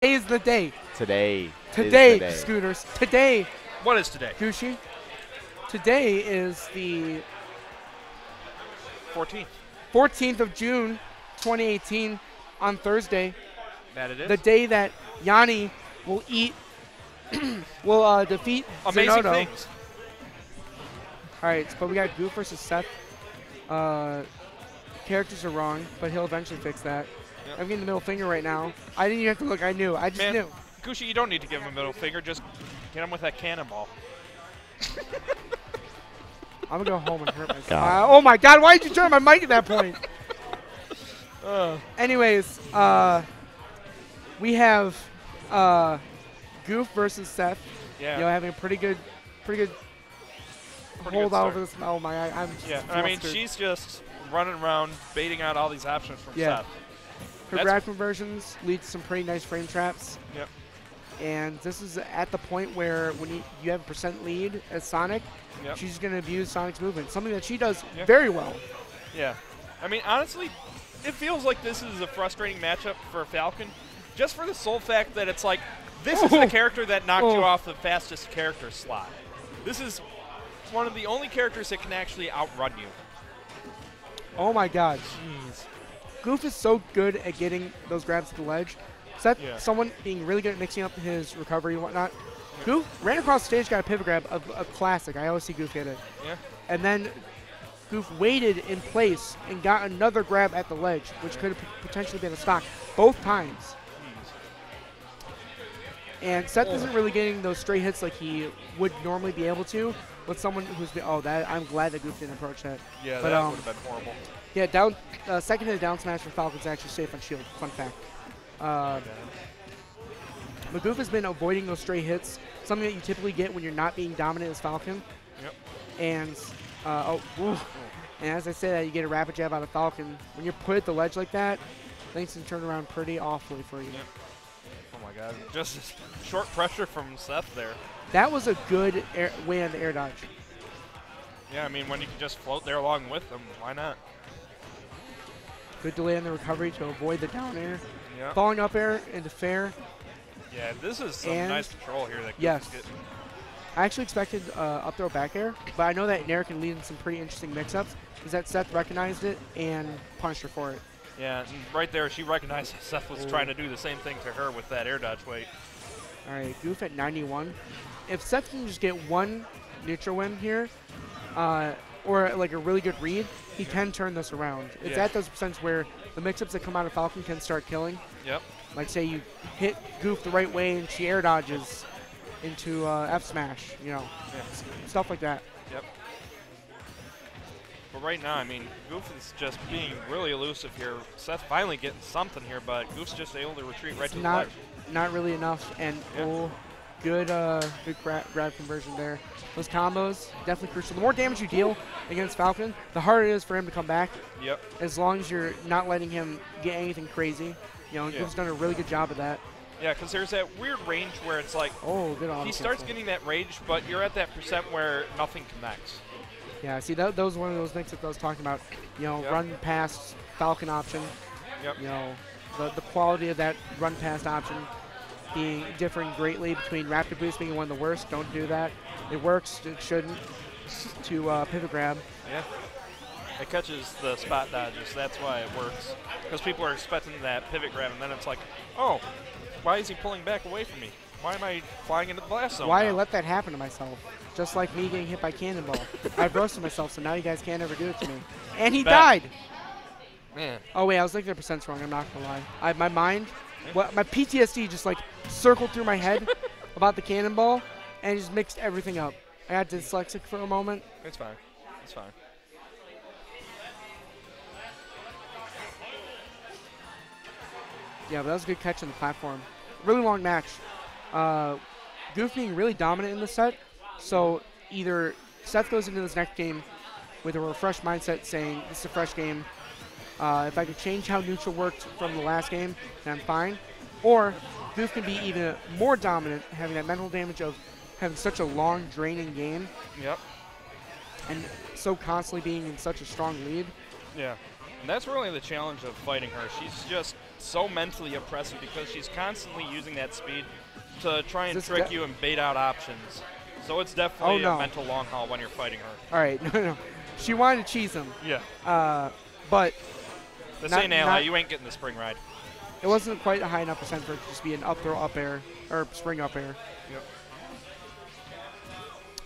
Today is the day. Today, Today, Scooters. Today, What is today? Gooshi. Today is the 14th. 14th of June, 2018, on Thursday. That it is. The day that Yanni will will defeat Amazing Zenodo. things. All right, but we got Goof versus Seth. Characters are wrong, but he'll eventually fix that. Yep. I'm getting the middle finger right now. I didn't even have to look. I knew. I just knew. Gooshi, you don't need to give him a middle finger. Just get him with that cannonball. I'm gonna go home and hurt myself. God. Oh my God! Why did you turn my mic at that point? Anyways, we have Goof versus Seth. Yeah. You know, having a pretty good hold out over this. Oh my! I'm Yeah. just I mean, flustered. she's just running around baiting out all these options from Yeah. Seth. Her grab conversions lead to some pretty nice frame traps. Yep. And this is at the point where when you have a percent lead as Sonic, Yep. she's going to abuse Sonic's movement, something that she does Yep. very well. Yeah. I mean, honestly, it feels like this is a frustrating matchup for Falcon, just for the sole fact that it's like, this is the character that knocked you off the fastest character slot. This is one of the only characters that can actually outrun you. Oh my God. Jeez. Goof is so good at getting those grabs to the ledge. Seth, Yeah. someone being really good at mixing up his recovery and whatnot. Goof ran across the stage, got a pivot grab, a classic. I always see Goof get it. Yeah. And then Goof waited in place and got another grab at the ledge, which could have potentially been a stock both times. And Seth isn't really getting those straight hits like he would normally be able to with someone who's been, I'm glad that Goof didn't approach that. Yeah, But, that would have been horrible. Yeah, second hit down smash for Falcon's actually safe on shield. Fun fact. But Goof has been avoiding those straight hits, something that you typically get when you're not being dominant as Falcon. Yep. And and as I say that, you get a rapid jab out of Falcon. When you're put at the ledge like that, things can turn around pretty awfully for you. Yep. Oh my God, just short pressure from Seth there. That was a good way on the air dodge. Yeah, I mean, when you can just float there along with them, why not? Good delay on the recovery to avoid the down air. Yeah. Falling up air into fair. Yeah, this is some And nice control here that Goof yes. is getting. I actually expected up throw back air, but I know that Nair can lead in some pretty interesting mix-ups. Is that Seth recognized it and punished her for it. Yeah, and right there, she recognized Seth was trying to do the same thing to her with that air dodge weight. All right, Goof at 91. If Seth can just get one neutral win here, or like a really good read, he can turn this around. It's at those percents where the mix-ups that come out of Falcon can start killing. Yep. Like say you hit Goof the right way and she air dodges into F smash, you know, stuff like that. Yep. But right now, I mean, Goof is just being really elusive here. Seth finally getting something here, but Goof's just able to retreat right to the ledge. Not really enough, and good grab conversion there. Those combos definitely crucial. The more damage you deal against Falcon, the harder it is for him to come back. Yep. As long as you're not letting him get anything crazy, you know, Goof's done a really good job of that. Yeah, because there's that weird range where it's like he starts getting that rage, but you're at that percent where nothing connects. Yeah, see, that was one of those mix-ups I was talking about. You know, run past Falcon option. Yep. You know, the quality of that run past option differing greatly between Raptor Boost being one of the worst. Don't do that. It works. It shouldn't. To pivot grab. Yeah. It catches the spot dodges. That's why it works. Because people are expecting that pivot grab, and then it's like, oh, why is he pulling back away from me? Why am I flying into the blast zone? Why now? I let that happen to myself? Just like me getting hit by Cannonball. I've roasted myself, so now you guys can't ever do it to me. And he died. Man. Oh wait, I was looking at the percents wrong. I'm not gonna lie. My mind, my PTSD just like circled through my head about the Cannonball, and just mixed everything up. I got dyslexic for a moment. It's fine. It's fine. Yeah, but that was a good catch on the platform. Really long match. Goof being really dominant in the set, so either Seth goes into this next game with a refreshed mindset saying, this is a fresh game. If I could change how neutral worked from the last game, then I'm fine. Or Goof can be even more dominant, having that mental damage of having such a long, draining game. Yep. And so constantly being in such a strong lead. Yeah. And that's really the challenge of fighting her. She's just so mentally oppressive because she's constantly using that speed to try and Is this trick you and bait out options. So it's definitely a mental long haul when you're fighting her. All right, no. She wanted to cheese him. Yeah. But this ain't ally. You ain't getting the spring ride. It wasn't quite a high enough percent for it to just be an up throw, up air, or spring up air.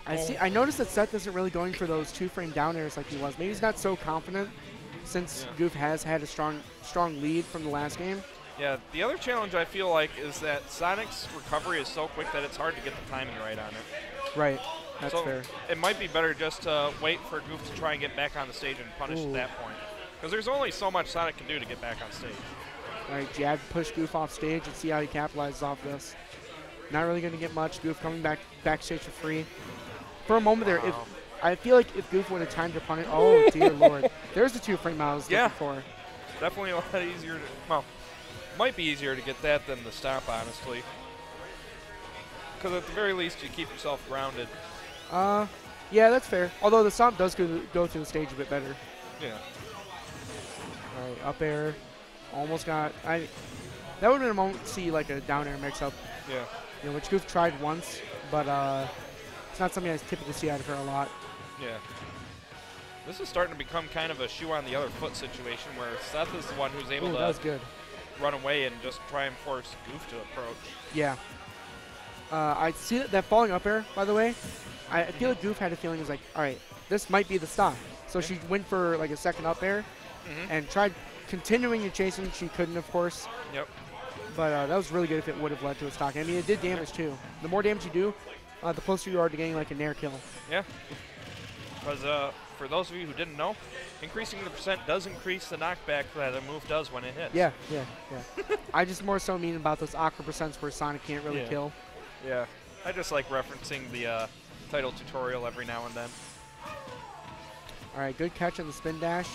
Yep. I noticed that Seth isn't really going for those 2-frame down airs like he was. Maybe he's not so confident since Goof has had a strong lead from the last game. Yeah, the other challenge I feel like is that Sonic's recovery is so quick that it's hard to get the timing right on it. Right, that's so fair. It might be better just to wait for Goof to try and get back on the stage and punish at that point. Because there's only so much Sonic can do to get back on stage. All right, jab, push Goof off stage and see how he capitalizes off this. Not really going to get much. Goof coming backstage for free. For a moment there, I feel like if Goof would have timed to punish, oh dear lord, there's the 2-frame I was looking for. Definitely a lot easier to, well, might be easier to get that than the stop, honestly. Because at the very least, you keep yourself grounded. Yeah, that's fair. Although the stomp does go through the stage a bit better. Yeah. All right, up air, almost got. That would have been a moment to see like a down air mix up. Yeah. You know, which Goof tried once, but it's not something I typically see out of her a lot. Yeah. This is starting to become kind of a shoe on the other foot situation where Seth is the one who's able to run away and just try and force Goof to approach. Yeah. I see that falling up air, by the way. I feel like Goof had a feeling it was like, all right, this might be the stop. So she went for like a second up air and tried continuing to chase him. She couldn't, of course. Yep. But that was really good if it would have led to a stock. I mean, it did damage too. The more damage you do, the closer you are to getting like a nair kill. Yeah. Because for those of you who didn't know, increasing the percent does increase the knockback that a move does when it hits. Yeah. I just more so mean about those awkward percents where Sonic can't really kill. Yeah. I just like referencing the title tutorial every now and then. All right, good catch on the spin dash.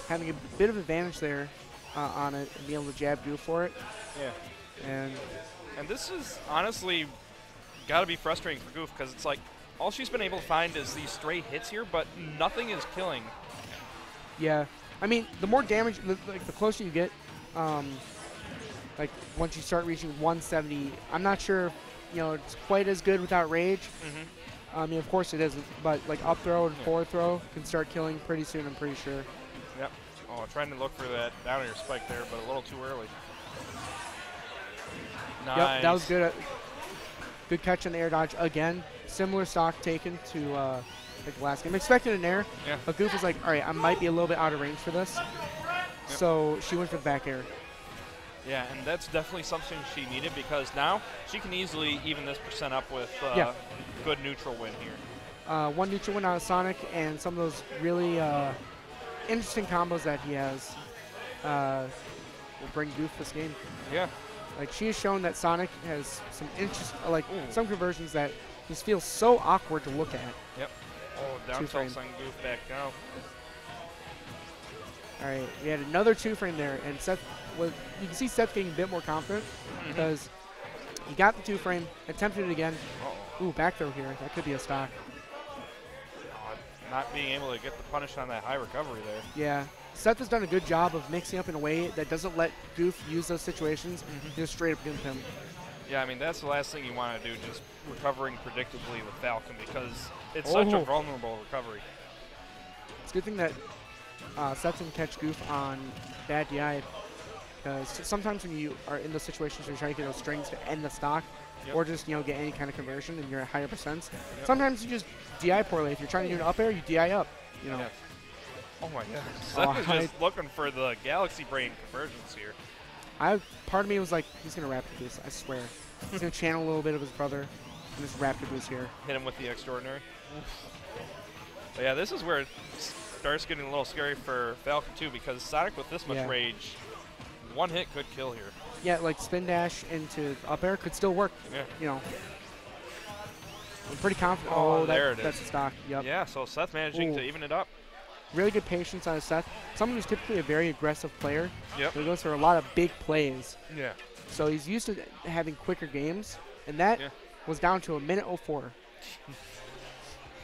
Having a bit of advantage there on it and being able to jab Goof for it. Yeah. And this is honestly got to be frustrating for Goof because it's like all she's been able to find is these stray hits here, but nothing is killing. Yeah. I mean, the more damage, like the closer you get, like once you start reaching 170, I'm not sure if, you know, it's quite as good without rage. I mean, of course it isn't, but like up throw and forward throw can start killing pretty soon, I'm pretty sure. Yep. Oh, trying to look for that down air spike there, but a little too early. Nice. Yep, that was good. Good catch on the air dodge again. Similar stock taken to like the last game. Expected an air, but Goof was like, all right, I might be a little bit out of range for this. So she went for the back air. Yeah, and that's definitely something she needed because now she can easily even this percent up with good neutral win here. One neutral win on Sonic and some of those really interesting combos that he has will bring Goof this game. Yeah. Like she has shown that Sonic has some some conversions that just feel so awkward to look at. Yep. Oh, down tilt send Goof back down. All right, we had another 2-frame there, and Seth was. You can see Seth getting a bit more confident because he got the 2-frame, attempted it again. Ooh, back throw here. That could be a stock. Not being able to get the punish on that high recovery there. Yeah. Seth has done a good job of mixing up in a way that doesn't let Goof use those situations to just straight up gimp him. Yeah, I mean, that's the last thing you want to do, just recovering predictably with Falcon because it's such a vulnerable recovery. It's a good thing that Seth can catch Goof on bad DI because sometimes when you are in those situations where you're trying to get those strings to end the stock or just, you know, get any kind of conversion and you're at higher percents, sometimes you just DI poorly. If you're trying to do an up air, you DI up, you know. Oh my god. Seth is just looking for the Galaxy Brain conversions here. Part of me was like, he's going to Raptor Boost, I swear. He's going to channel a little bit of his brother and just Raptor Boost here. Hit him with the extraordinary. But yeah, this is where it starts getting a little scary for Falcon too because Sonic with this much rage, one hit could kill here. Yeah, like spin dash into up air could still work. Yeah. You know. I'm pretty confident. Oh, there it is. That's a stock. Yep. Yeah, so Seth managing to even it up. Really good patience out of Seth. Someone who's typically a very aggressive player. Yep. He goes for a lot of big plays. Yeah. So he's used to having quicker games, and that was down to a minute 04.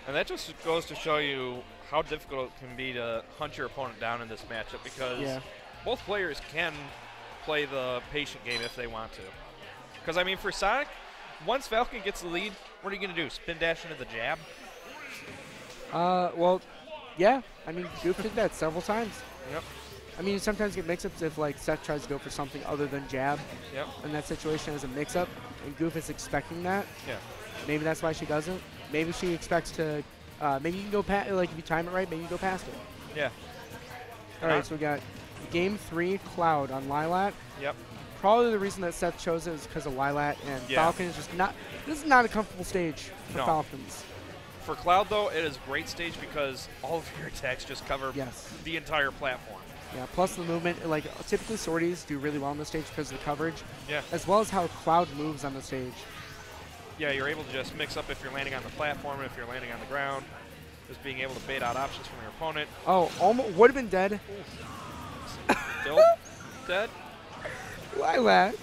And that just goes to show you how difficult it can be to hunt your opponent down in this matchup because both players can play the patient game if they want to. Because, I mean, for Sonic, once Falcon gets the lead, what are you going to do? Spin dash into the jab? Well, yeah. I mean, Goof did that several times. Yep. I mean, you sometimes get mix-ups if, like, Seth tries to go for something other than jab. Yep. In that situation as a mix-up, and Goof is expecting that. Yeah. Maybe that's why she doesn't. Maybe she expects to, maybe you can go past, like, if you time it right, maybe you go past it. Yeah. All right, so we got Game 3, Cloud on Lilat. Yep. Probably the reason that Seth chose it is because of Lilat, and Falcon is just not, this is not a comfortable stage for Falcons. For Cloud, though, it is a great stage because all of your attacks just cover the entire platform. Yeah, plus the movement, like typically sorties do really well on the stage because of the coverage. Yeah. As well as how Cloud moves on the stage. Yeah, you're able to just mix up if you're landing on the platform, if you're landing on the ground. Just being able to bait out options from your opponent. Oh, almost would have been dead. Still dead? Lilat.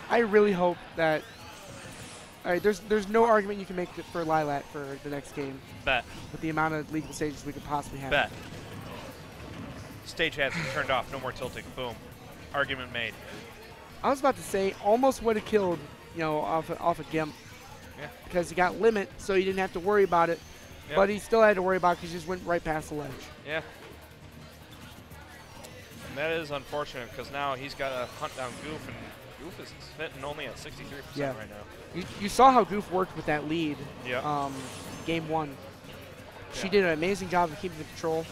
I really hope that. All right, there's no argument you can make for Lilat for the next game. Bet. With the amount of legal stages we could possibly have. Bet. Stage has been turned off. No more tilting. Boom. Argument made. I was about to say almost would have killed, you know, off a Gimp. Yeah. Because he got limit, so he didn't have to worry about it. Yep. But he still had to worry about it because he just went right past the ledge. Yeah. And that is unfortunate because now he's got to hunt down Goof, and Goof is hitting only at 63% right now. You saw how Goof worked with that lead. Yeah. Game 1. She did an amazing job of keeping the control,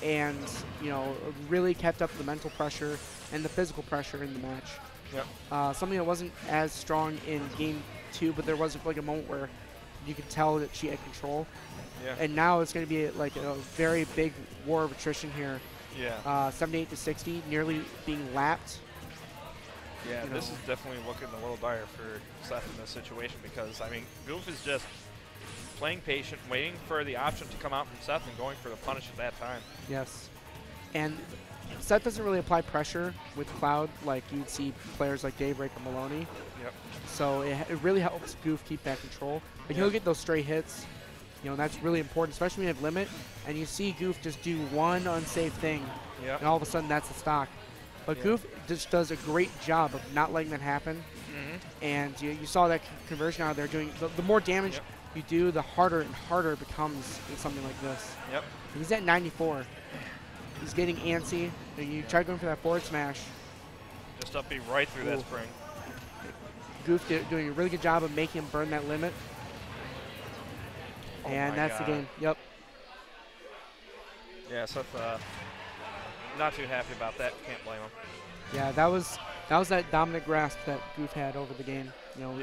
and you know really kept up the mental pressure and the physical pressure in the match. Yep. Something that wasn't as strong in Game 2, but there was like a moment where you could tell that she had control. Yeah. And now it's going to be like a very big war of attrition here. Yeah. 78 to 60, nearly being lapped. Yeah, this is definitely looking a little dire for Seth in this situation because, I mean, Goof is just playing patient, waiting for the option to come out from Seth and going for the punish at that time. Yes. And Seth doesn't really apply pressure with Cloud like you'd see players like Daybreak or Maloney. Yep. So it really helps Goof keep that control. But he'll get those stray hits. You know, that's really important, especially when you have limit. And you see Goof just do one unsafe thing, and all of a sudden that's the stock. But Goof just does a great job of not letting that happen. And you saw that conversion out there doing, the more damage you do, the harder and harder it becomes in something like this. Yep. He's at 94. He's getting antsy. And you try going for that forward smash. Just up B right through that spring. Goof doing a really good job of making him burn that limit. And that's the game. Yep. Yeah, Seth, not too happy about that. Can't blame him. Yeah, that was that dominant grasp that Goof had over the game. You know,